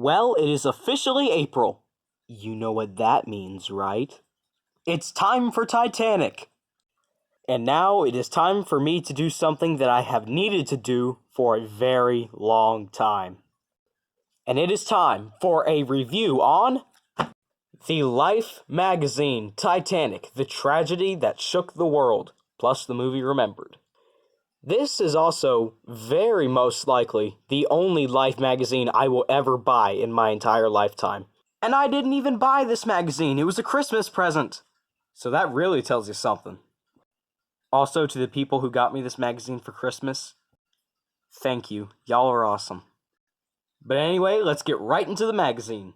Well, it is officially April. You know what that means, right? It's time for Titanic. And now it is time for me to do something that I have needed to do for a very long time. And it is time for a review on the Life magazine Titanic, the tragedy that shook the world, plus the movie Remembered. This is also very most likely the only Life magazine I will ever buy in my entire lifetime. And I didn't even buy this magazine, it was a Christmas present. So that really tells you something. Also, to the people who got me this magazine for Christmas, thank you. Y'all are awesome. But anyway, let's get right into the magazine.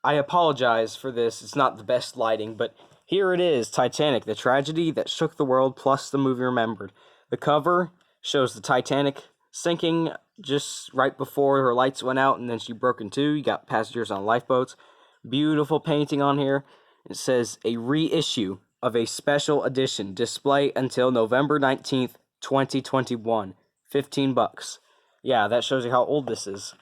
I apologize for this, it's not the best lighting, but here it is, Titanic, the tragedy that shook the world, plus the movie Remembered. The cover shows the Titanic sinking just right before her lights went out, and then she broke in two. You got passengers on lifeboats. Beautiful painting on here. It says, a reissue of a special edition, display until November 19th, 2021. $15. Yeah, that shows you how old this is.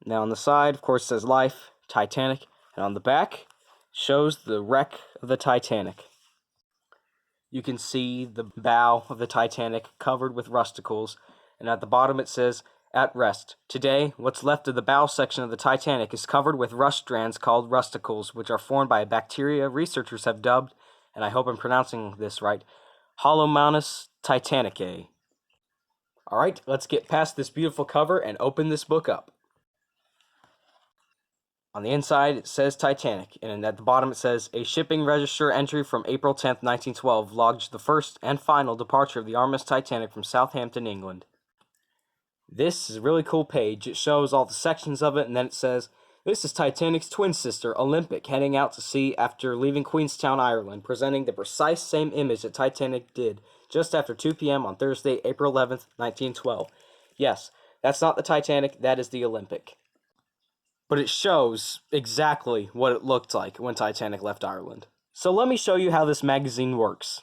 Now on the side, of course, it says Life, Titanic, and on the back, shows the wreck of the Titanic. You can see the bow of the Titanic covered with rusticles, and at the bottom it says, at rest. Today, what's left of the bow section of the Titanic is covered with rust strands called rusticles, which are formed by a bacteria researchers have dubbed, and I hope I'm pronouncing this right, Holomonas titanicae. Alright, let's get past this beautiful cover and open this book up. On the inside, it says Titanic, and at the bottom it says, a shipping register entry from April 10th, 1912 logged the first and final departure of the RMS Titanic from Southampton, England. This is a really cool page. It shows all the sections of it, and then it says, this is Titanic's twin sister, Olympic, heading out to sea after leaving Queenstown, Ireland, presenting the precise same image that Titanic did just after 2 p.m. on Thursday, April 11th, 1912. Yes, that's not the Titanic, that is the Olympic. But it shows exactly what it looked like when Titanic left Ireland. So let me show you how this magazine works.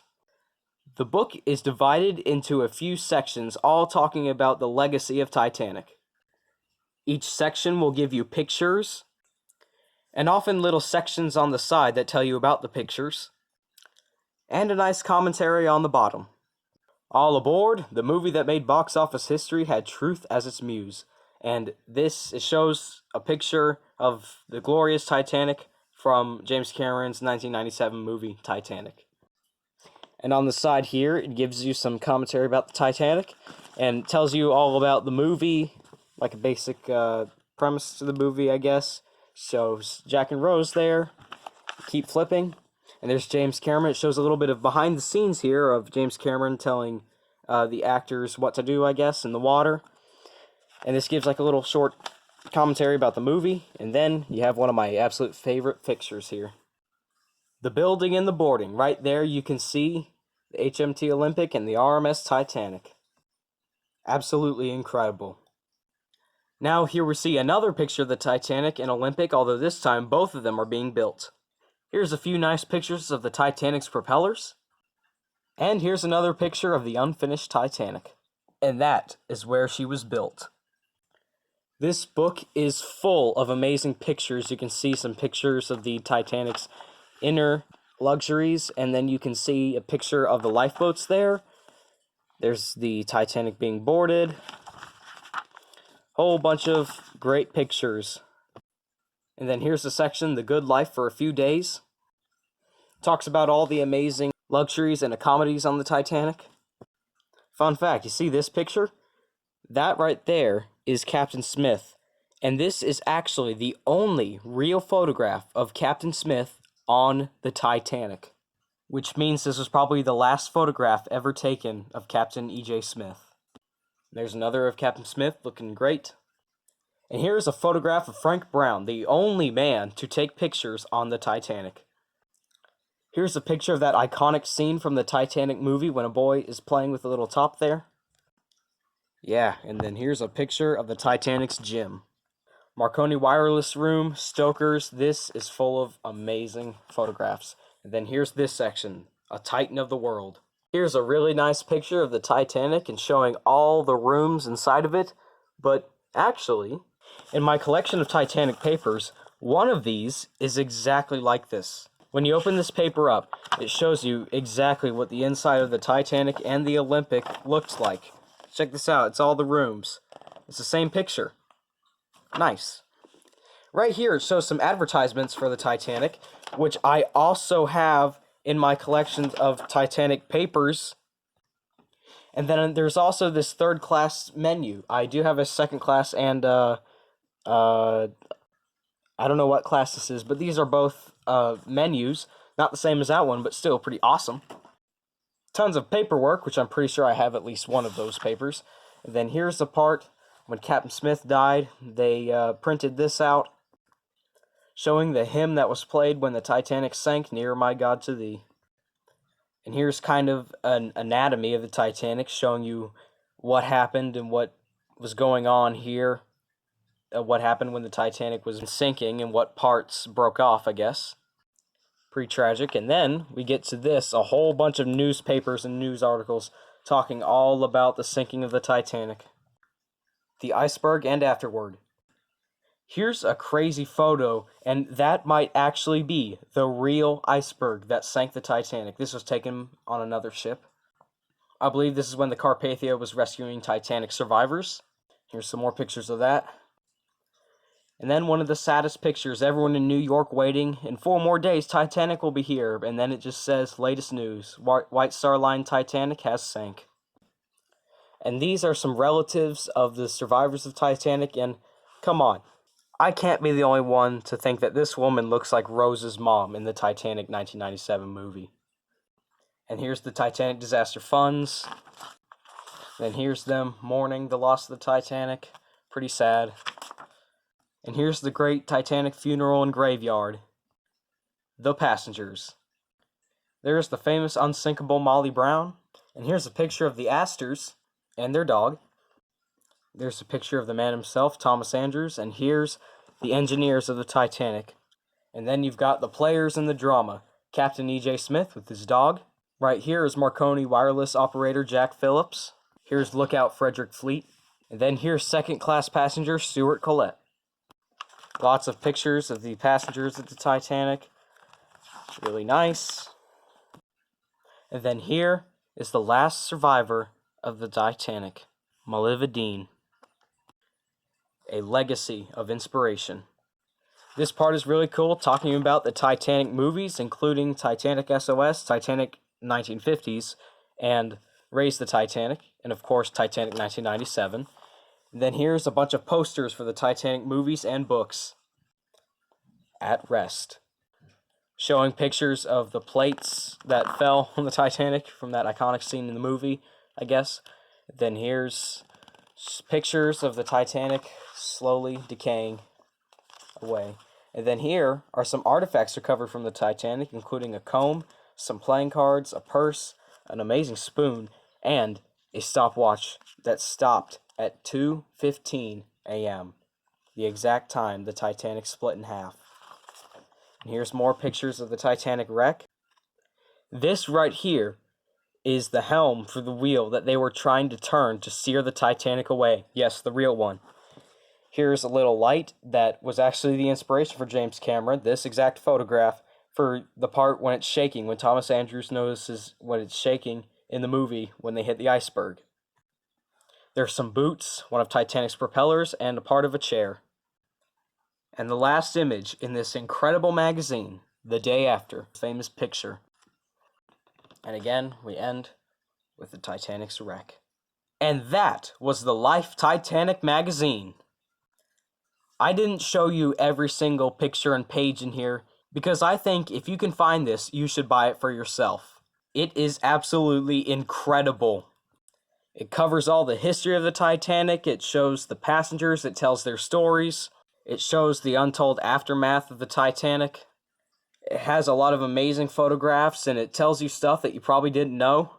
The book is divided into a few sections, all talking about the legacy of Titanic. Each section will give you pictures, and often little sections on the side that tell you about the pictures, and a nice commentary on the bottom. All aboard, the movie that made box office history had truth as its muse. And it shows a picture of the glorious Titanic from James Cameron's 1997 movie, Titanic. And on the side here, it gives you some commentary about the Titanic, and tells you all about the movie, like a basic premise to the movie, I guess. Shows Jack and Rose there. Keep flipping. And there's James Cameron. It shows a little bit of behind the scenes here of James Cameron telling the actors what to do, I guess, in the water. And this gives like a little short commentary about the movie. And then you have one of my absolute favorite pictures here. The building and the boarding. Right there you can see the HMT Olympic and the RMS Titanic. Absolutely incredible. Now here we see another picture of the Titanic and Olympic, although this time both of them are being built. Here's a few nice pictures of the Titanic's propellers. And here's another picture of the unfinished Titanic. And that is where she was built. This book is full of amazing pictures. You can see some pictures of the Titanic's inner luxuries, and then you can see a picture of the lifeboats there. There's the Titanic being boarded. Whole bunch of great pictures. And then here's the section, The Good Life for a Few Days. Talks about all the amazing luxuries and accommodations on the Titanic. Fun fact, you see this picture? That right there is Captain Smith, and this is actually the only real photograph of Captain Smith on the Titanic, which means this was probably the last photograph ever taken of Captain E.J. Smith. There's another of Captain Smith looking great. And here's a photograph of Frank Brown, the only man to take pictures on the Titanic. Here's a picture of that iconic scene from the Titanic movie when a boy is playing with a little top there. Yeah, and then here's a picture of the Titanic's gym. Marconi Wireless Room, Stoker's, this is full of amazing photographs. And then here's this section, a Titan of the World. Here's a really nice picture of the Titanic and showing all the rooms inside of it, but actually, In my collection of Titanic papers, one of these is exactly like this. When you open this paper up, it shows you exactly what the inside of the Titanic and the Olympic looked like. Check this out, it's all the rooms. It's the same picture. Nice. Right here it shows some advertisements for the Titanic, which I also have in my collection of Titanic papers. And then there's also this third class menu. I do have a second class and I don't know what class this is, but these are both menus. Not the same as that one, but still pretty awesome. Tons of paperwork, which I'm pretty sure I have at least one of those papers. And then here's the part when Captain Smith died. They printed this out, showing the hymn that was played when the Titanic sank, Nearer My God to Thee. And here's kind of an anatomy of the Titanic, showing you what happened and what was going on here. What happened when the Titanic was sinking and what parts broke off, I guess. Pretty tragic. And then we get to this, a whole bunch of newspapers and news articles talking all about the sinking of the Titanic. The iceberg and afterward. Here's a crazy photo, and that might actually be the real iceberg that sank the Titanic. This was taken on another ship. I believe this is when the Carpathia was rescuing Titanic survivors. Here's some more pictures of that. And then one of the saddest pictures, everyone in New York waiting. In 4 more days, Titanic will be here. And then it just says, latest news, White Star Line Titanic has sank. And these are some relatives of the survivors of Titanic, and come on. I can't be the only one to think that this woman looks like Rose's mom in the Titanic 1997 movie. And here's the Titanic disaster funds. Then here's them mourning the loss of the Titanic. Pretty sad. And here's the great Titanic funeral and graveyard. The passengers. There's the famous unsinkable Molly Brown. And here's a picture of the Astors and their dog. There's a picture of the man himself, Thomas Andrews. And here's the engineers of the Titanic. And then you've got the players in the drama. Captain E.J. Smith with his dog. Right here is Marconi wireless operator Jack Phillips. Here's Lookout Frederick Fleet. And then here's second class passenger Stuart Collette. Lots of pictures of the passengers at the Titanic. Really nice. And then here is the last survivor of the Titanic, Maliva Dean. A legacy of inspiration. This part is really cool, talking about the Titanic movies, including Titanic SOS, Titanic 1950s, and Raise the Titanic, and of course Titanic 1997. And then here's a bunch of posters for the Titanic movies and books. At Rest. Showing pictures of the plates that fell on the Titanic from that iconic scene in the movie, I guess. Then here's pictures of the Titanic slowly decaying away. And then here are some artifacts recovered from the Titanic, including a comb, some playing cards, a purse, an amazing spoon, and a stopwatch that stopped at 2:15 a.m., the exact time the Titanic split in half. And here's more pictures of the Titanic wreck. This right here is the helm for the wheel that they were trying to turn to steer the Titanic away. Yes, the real one. Here's a little light that was actually the inspiration for James Cameron, this exact photograph, for the part when it's shaking, when Thomas Andrews notices when it's shaking in the movie when they hit the iceberg. There's some boots, one of Titanic's propellers, and a part of a chair. And the last image in this incredible magazine, the day after, famous picture. And again, we end with the Titanic's wreck. And that was the Life Titanic magazine. I didn't show you every single picture and page in here because I think if you can find this, you should buy it for yourself. It is absolutely incredible. It covers all the history of the Titanic, it shows the passengers, it tells their stories, it shows the untold aftermath of the Titanic. It has a lot of amazing photographs, and it tells you stuff that you probably didn't know,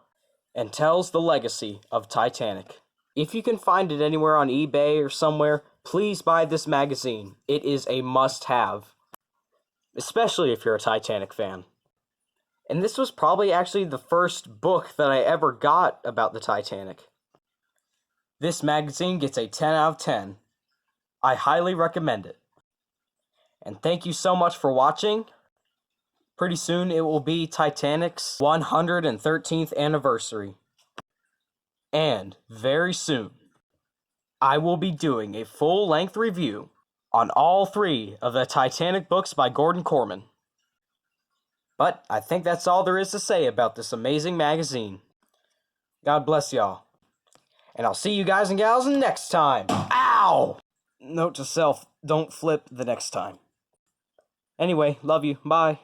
and tells the legacy of Titanic. If you can find it anywhere on eBay or somewhere, please buy this magazine. It is a must-have, especially if you're a Titanic fan. And this was probably actually the first book that I ever got about the Titanic. This magazine gets a 10 out of 10. I highly recommend it. And thank you so much for watching. Pretty soon it will be Titanic's 113th anniversary. And very soon, I will be doing a full-length review on all 3 of the Titanic books by Gordon Corman. But I think that's all there is to say about this amazing magazine. God bless y'all. And I'll see you guys and gals next time. Ow! Note to self, don't flip the next time. Anyway, love you. Bye.